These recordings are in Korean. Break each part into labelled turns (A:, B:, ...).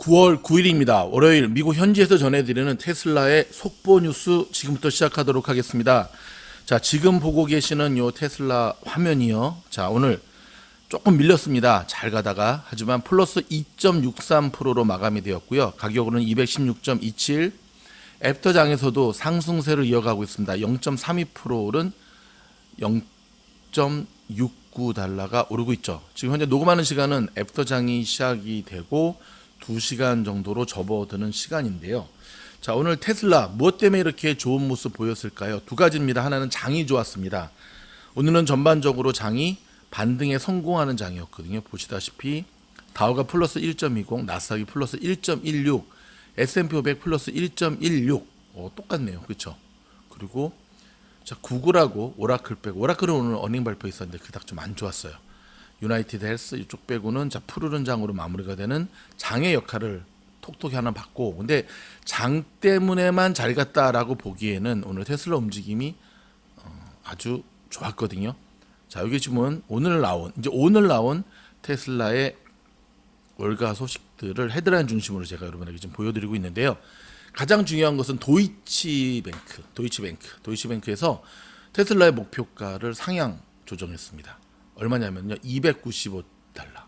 A: 9월 9일입니다. 월요일 미국 현지에서 전해드리는 테슬라의 속보 뉴스 지금부터 시작하도록 하겠습니다. 자, 지금 보고 계시는 요 테슬라 화면이요. 자, 오늘 조금 밀렸습니다. 잘 가다가. 하지만 플러스 2.63%로 마감이 되었고요. 가격으로는 216.27. 애프터장에서도 상승세를 이어가고 있습니다. 0.32%는 0.69달러가 오르고 있죠. 지금 현재 녹음하는 시간은 애프터장이 시작이 되고 2시간 정도로 접어드는 시간인데요. 자, 오늘 테슬라 무엇 때문에 이렇게 좋은 모습 보였을까요? 두 가지입니다. 하나는 장이 좋았습니다. 오늘은 전반적으로 장이 반등에 성공하는 장이었거든요. 보시다시피 다우가 플러스 1.20, 나스닥이 플러스 1.16, S&P 500 플러스 1.16. 똑같네요. 그렇죠? 그리고 자, 구글하고 오라클 빼고, 오라클은 오늘 어닝 발표 있었는데 그닥 좀 안 좋았어요. 유나이티드 헬스 이쪽 빼고는 자, 푸르른 장으로 마무리가 되는 장의 역할을 톡톡히 하나 받고, 근데 장 때문에만 잘 갔다라고 보기에는 오늘 테슬라 움직임이 아주 좋았거든요. 자, 여기 지금 오늘 나온 테슬라의 월가 소식들을 헤드라인 중심으로 제가 여러분에게 지금 보여드리고 있는데요. 가장 중요한 것은 도이치뱅크에서 테슬라의 목표가를 상향 조정했습니다. 얼마냐면요, 295달러.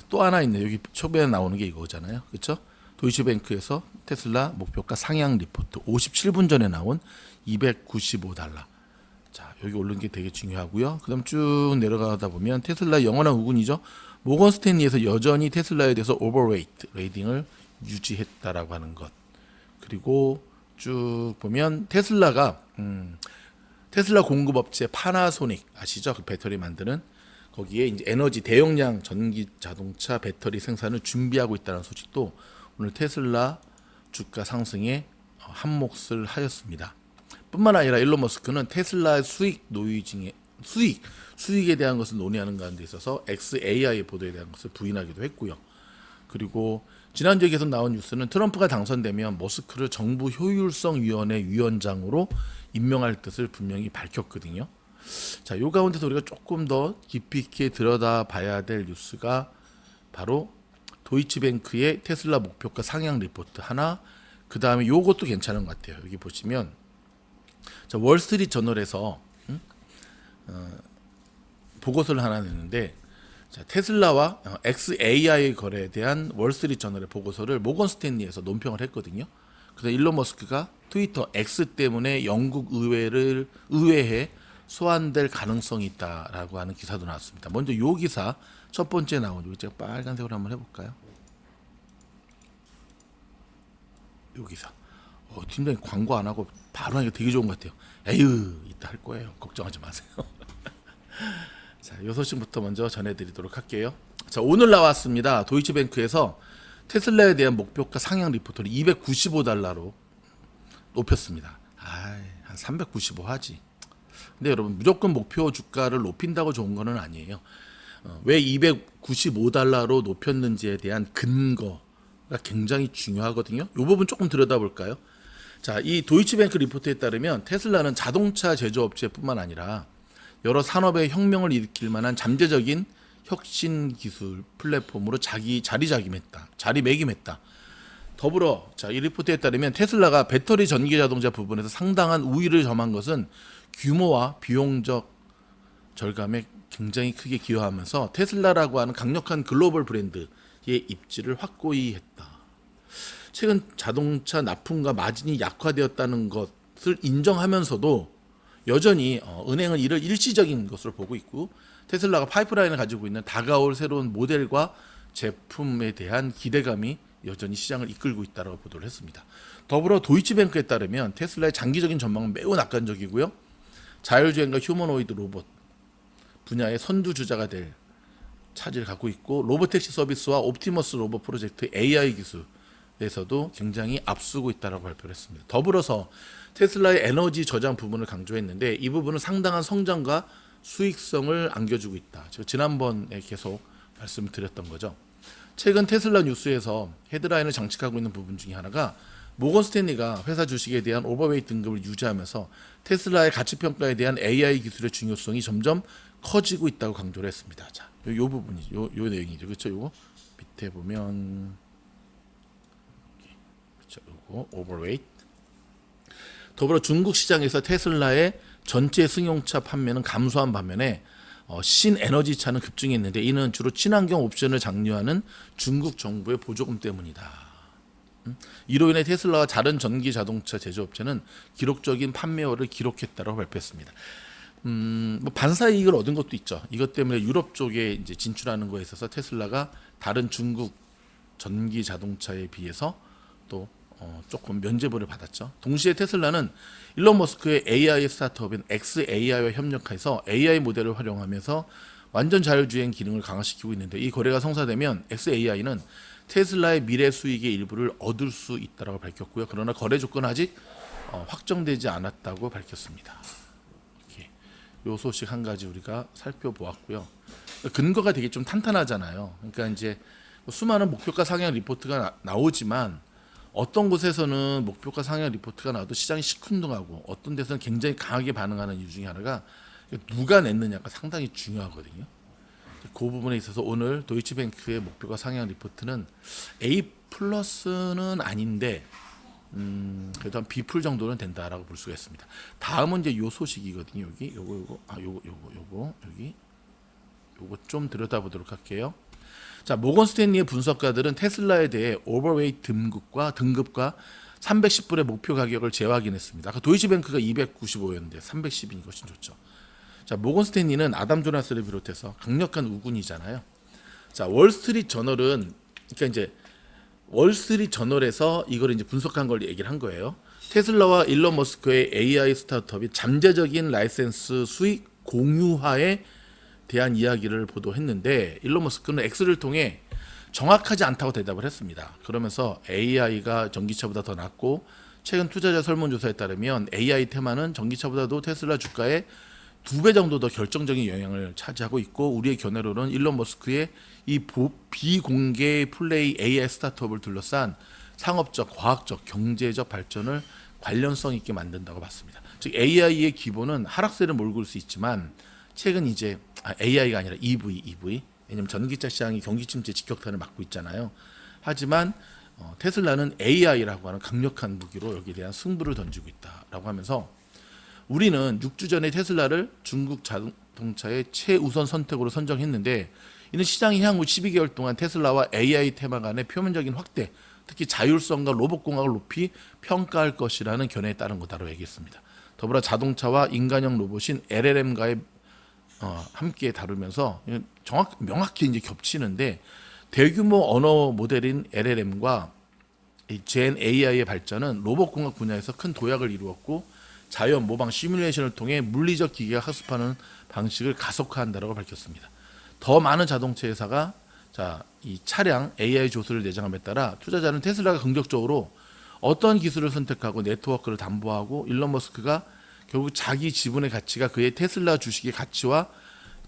A: 또 하나 있네. 여기 초반에 나오는 게 이거잖아요. 그렇죠? 도이치뱅크에서 테슬라 목표가 상향 리포트 57분 전에 나온 295달러. 자, 여기 오른 게 되게 중요하고요. 그다음 쭉 내려가다 보면 테슬라 영원한 우군이죠. 모건 스탠리에서 여전히 테슬라에 대해서 오버웨이트 레이딩을 유지했다라고 하는 것. 그리고 쭉 보면 테슬라가 테슬라 공급업체 파나소닉 아시죠? 그 배터리 만드는 거기에 이제 에너지 대용량 전기 자동차 배터리 생산을 준비하고 있다는 소식도 오늘 테슬라 주가 상승에 한몫을 하였습니다. 뿐만 아니라 일론 머스크는 테슬라의 수익에 대한 것을 논의하는 가운데 있어서 XAI 보도에 대한 것을 부인하기도 했고요. 그리고 지난주에 계속 나온 뉴스는 트럼프가 당선되면 머스크를 정부 효율성위원회 위원장으로 임명할 뜻을 분명히 밝혔거든요. 자, 요 가운데서 우리가 조금 더 깊이 있게 들여다봐야 될 뉴스가 바로 도이치뱅크의 테슬라 목표가 상향 리포트 하나, 그 다음에 요것도 괜찮은 것 같아요. 여기 보시면 자, 월스트리트 저널에서 보고서를 하나 냈는데, 자, 테슬라와 XAI 거래에 대한 월스트리트 저널의 보고서를 모건 스탠리에서 논평을 했거든요. 그래서 일론 머스크가 트위터 X 때문에 영국 의회에 소환될 가능성이 있다라고 하는 기사도 나왔습니다. 먼저 요 기사 첫 번째 나온 요, 제가 빨간색으로 한번 해볼까요? 요 기사. 팀장님 광고 안 하고 바로 하니까 되게 좋은 것 같아요. 에휴, 이따 할 거예요. 걱정하지 마세요. 자, 이 소식부터 먼저 전해드리도록 할게요. 자, 오늘 나왔습니다. 도이치뱅크에서 테슬라에 대한 목표가 상향 리포트를 295달러로 높였습니다. 한 395 하지. 근데 여러분, 무조건 목표 주가를 높인다고 좋은 거는 아니에요. 왜 295달러로 높였는지에 대한 근거가 굉장히 중요하거든요. 이 부분 조금 들여다볼까요? 자, 이 도이치뱅크 리포트에 따르면 테슬라는 자동차 제조업체뿐만 아니라 여러 산업의 혁명을 일으킬 만한 잠재적인 혁신 기술 플랫폼으로 자리매김했다. 더불어 자, 이 리포트에 따르면 테슬라가 배터리 전기 자동차 부분에서 상당한 우위를 점한 것은 규모와 비용적 절감에 굉장히 크게 기여하면서 테슬라라고 하는 강력한 글로벌 브랜드의 입지를 확고히 했다. 최근 자동차 납품과 마진이 약화되었다는 것을 인정하면서도 여전히 은행은 이를 일시적인 것으로 보고 있고, 테슬라가 파이프라인을 가지고 있는 다가올 새로운 모델과 제품에 대한 기대감이 여전히 시장을 이끌고 있다고 보도를 했습니다. 더불어 도이치뱅크에 따르면 테슬라의 장기적인 전망은 매우 낙관적이고요. 자율주행과 휴머노이드 로봇 분야의 선두주자가 될 차지를 갖고 있고, 로보택시 서비스와 옵티머스 로봇 프로젝트 AI 기술에서도 굉장히 앞서고 있다고 발표를 했습니다. 더불어서 테슬라의 에너지 저장 부분을 강조했는데, 이 부분은 상당한 성장과 수익성을 안겨주고 있다. 제가 지난번에 계속 말씀을 드렸던 거죠. 최근 테슬라 뉴스에서 헤드라인을 장식하고 있는 부분 중에 하나가 모건 스탠리가 회사 주식에 대한 오버웨이트 등급을 유지하면서 테슬라의 가치평가에 대한 AI 기술의 중요성이 점점 커지고 있다고 강조를 했습니다. 자, 요 부분이 요 내용이죠. 그렇죠? 요거 밑에 보면 요거 overweight. 더불어 중국 시장에서 테슬라의 전체 승용차 판매는 감소한 반면에 신에너지차는 급증했는데 이는 주로 친환경 옵션을 장려하는 중국 정부의 보조금 때문이다. 이로 인해 테슬라와 다른 전기 자동차 제조업체는 기록적인 판매월을 기록했다고 발표했습니다. 뭐 반사 이익을 얻은 것도 있죠. 이것 때문에 유럽 쪽에 이제 진출하는 거에 있어서 테슬라가 다른 중국 전기 자동차에 비해서 또 조금 면제부를 받았죠. 동시에 테슬라는 일론 머스크의 AI 스타트업인 xAI와 협력해서 AI 모델을 활용하면서 완전 자율주행 기능을 강화시키고 있는데 이 거래가 성사되면 xAI는 테슬라의 미래 수익의 일부를 얻을 수 있다고 밝혔고요. 그러나 거래 조건은 아직 확정되지 않았다고 밝혔습니다. 이렇게 요 소식 한 가지 우리가 살펴보았고요. 근거가 되게 좀 탄탄하잖아요. 그러니까 이제 수많은 목표가 상향 리포트가 나오지만 어떤 곳에서는 목표가 상향 리포트가 나와도 시장이 시큰둥하고 어떤 데서는 굉장히 강하게 반응하는 이유 중에 하나가 누가 냈느냐가 상당히 중요하거든요. 그 부분에 있어서 오늘 도이치뱅크의 목표가 상향 리포트는 A 플러스는 아닌데 그래도 한 B 풀 정도는 된다라고 볼 수가 있습니다. 다음은 이제 요 소식이거든요. 여기 요거 좀 들여다보도록 할게요. 자, 모건 스탠리의 분석가들은 테슬라에 대해 오버웨이트 등급과 310불의 목표 가격을 재확인했습니다. 아까 도이치뱅크가 295였는데 310이 훨씬 좋죠. 자, 모건 스탠리는 아담 조나스를 비롯해서 강력한 우군이잖아요. 자, 월스트리트 저널은 그러니까 이제 월스트리트 저널에서 이걸 이제 분석한 걸 얘기를 한 거예요. 테슬라와 일론 머스크의 AI 스타트업이 잠재적인 라이센스 수익 공유화에 대한 이야기를 보도했는데 일론 머스크는 X를 통해 정확하지 않다고 대답을 했습니다. 그러면서 AI가 전기차보다 더 낫고 최근 투자자 설문조사에 따르면 AI 테마는 전기차보다도 테슬라 주가에 2배 정도 더 결정적인 영향을 차지하고 있고 우리의 견해로는 일론 머스크의 이 비공개 플레이 AI 스타트업을 둘러싼 상업적, 과학적, 경제적 발전을 관련성 있게 만든다고 봤습니다. 즉 AI의 기본은 하락세를 몰고 올 수 있지만 최근 이제 AI가 아니라 EV 왜냐면 전기차 시장이 경기 침체 직격탄을 맞고 있잖아요. 하지만 테슬라는 AI라고 하는 강력한 무기로 여기에 대한 승부를 던지고 있다라고 하면서 우리는 6주 전에 테슬라를 중국 자동차의 최우선 선택으로 선정했는데 이는 시장이 향후 12개월 동안 테슬라와 AI 테마 간의 표면적인 확대, 특히 자율성과 로봇공학을 높이 평가할 것이라는 견해에 따른 거다라고 얘기했습니다. 더불어 자동차와 인간형 로봇인 LLM과의 함께 다루면서 명확히 이제 겹치는데 대규모 언어 모델인 LLM과 젠 AI의 발전은 로봇공학 분야에서 큰 도약을 이루었고 자연 모방 시뮬레이션을 통해 물리적 기계가 학습하는 방식을 가속화한다고 밝혔습니다. 더 많은 자동차 회사가 이 차량 AI 조수를 내장함에 따라 투자자는 테슬라가 긍정적으로 어떤 기술을 선택하고 네트워크를 담보하고 일론 머스크가 결국 자기 지분의 가치가 그의 테슬라 주식의 가치와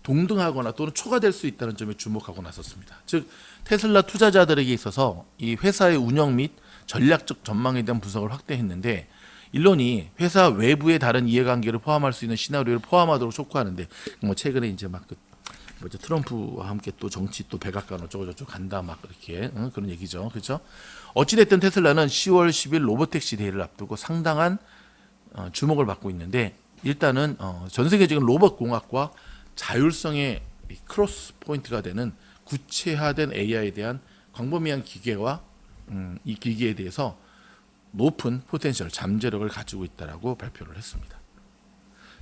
A: 동등하거나 또는 초과될 수 있다는 점에 주목하고 나섰습니다. 즉 테슬라 투자자들에게 있어서 이 회사의 운영 및 전략적 전망에 대한 분석을 확대했는데 일론이 회사 외부의 다른 이해관계를 포함할 수 있는 시나리오를 포함하도록 촉구하는데 뭐 최근에 이제 막 트럼프와 함께 또 정치 또 백악관 어쩌고저쩌고 간다 막 이렇게 그런 얘기죠, 그렇죠? 어찌됐든 테슬라는 10월 10일 로보택시 데이를 앞두고 상당한 주목을 받고 있는데 일단은 전 세계적인 로봇 공학과 자율성의 크로스 포인트가 되는 구체화된 AI에 대한 광범위한 기계와 이 기계에 대해서 높은 포텐셜, 잠재력을 가지고 있다라고 발표를 했습니다.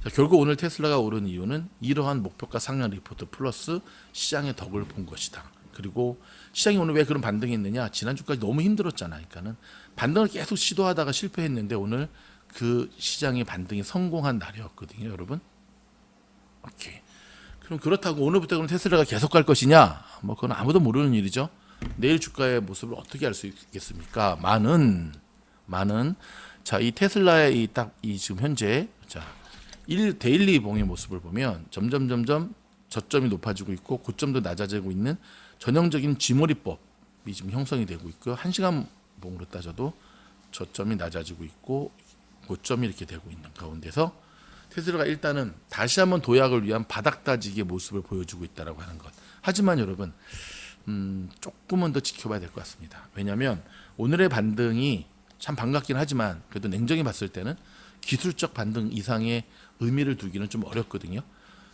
A: 자, 결국 오늘 테슬라가 오른 이유는 이러한 목표가 상향 리포트 플러스 시장의 덕을 본 것이다. 그리고 시장이 오늘 왜 그런 반등이 있느냐? 지난주까지 너무 힘들었잖아요. 그러니까는 반등을 계속 시도하다가 실패했는데 오늘 그 시장의 반등이 성공한 날이었거든요, 여러분. 오케이. 그럼 그렇다고 오늘부터 그럼 테슬라가 계속 갈 것이냐? 뭐 그건 아무도 모르는 일이죠. 내일 주가의 모습을 어떻게 알 수 있겠습니까? 많은 이 테슬라의 이 지금 현재 데일리 봉의 모습을 보면 점점 저점이 높아지고 있고 고점도 낮아지고 있는 전형적인 쥐머리법이 지금 형성이 되고 있고요. 1시간 봉으로 따져도 저점이 낮아지고 있고 고점이 이렇게 되고 있는 가운데서 테슬라가 일단은 다시 한번 도약을 위한 바닥 다지기의 모습을 보여주고 있다라고 하는 것. 하지만 여러분 조금은 더 지켜봐야 될 것 같습니다. 왜냐하면 오늘의 반등이 참 반갑긴 하지만 그래도 냉정히 봤을 때는 기술적 반등 이상의 의미를 두기는 좀 어렵거든요.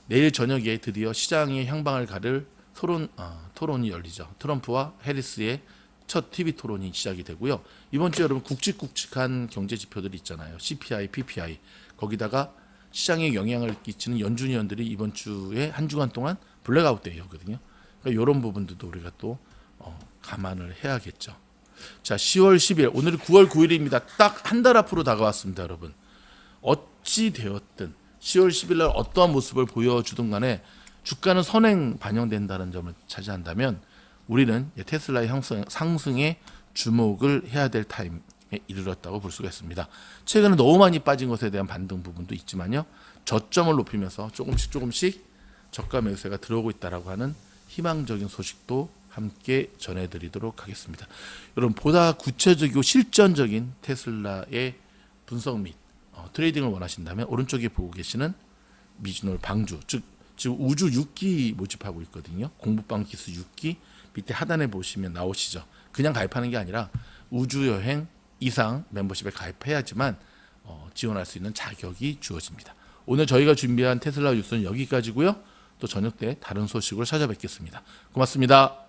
A: 내일 저녁에 드디어 시장의 향방을 가를 토론이 열리죠. 트럼프와 해리스의 첫 TV 토론이 시작이 되고요. 이번 주 여러분 굵직굵직한 경제 지표들이 있잖아요. CPI, PPI. 거기다가 시장에 영향을 끼치는 연준위원들이 이번 주에 한 주간 동안 블랙아웃 데이거든요. 그러니까 이런 부분들도 우리가 또 감안을 해야겠죠. 자, 10월 10일, 오늘은 9월 9일입니다. 딱 한 달 앞으로 다가왔습니다, 여러분. 어찌 되었든 10월 10일 날 어떠한 모습을 보여주든 간에 주가는 선행 반영된다는 점을 차지한다면 우리는 테슬라의 상승에 주목을 해야 될 타임에 이르렀다고 볼 수가 있습니다. 최근에 너무 많이 빠진 것에 대한 반등 부분도 있지만요. 저점을 높이면서 조금씩 저가 매수세가 들어오고 있다라고 하는 희망적인 소식도 함께 전해드리도록 하겠습니다. 여러분 보다 구체적이고 실전적인 테슬라의 분석 및 트레이딩을 원하신다면 오른쪽에 보고 계시는 미즈놀 방주, 즉 지금 우주 6기 모집하고 있거든요. 공부방 기수 6기 밑에 하단에 보시면 나오시죠. 그냥 가입하는 게 아니라 우주여행 이상 멤버십에 가입해야지만 지원할 수 있는 자격이 주어집니다. 오늘 저희가 준비한 테슬라 뉴스는 여기까지고요. 또 저녁 때 다른 소식으로 찾아뵙겠습니다. 고맙습니다.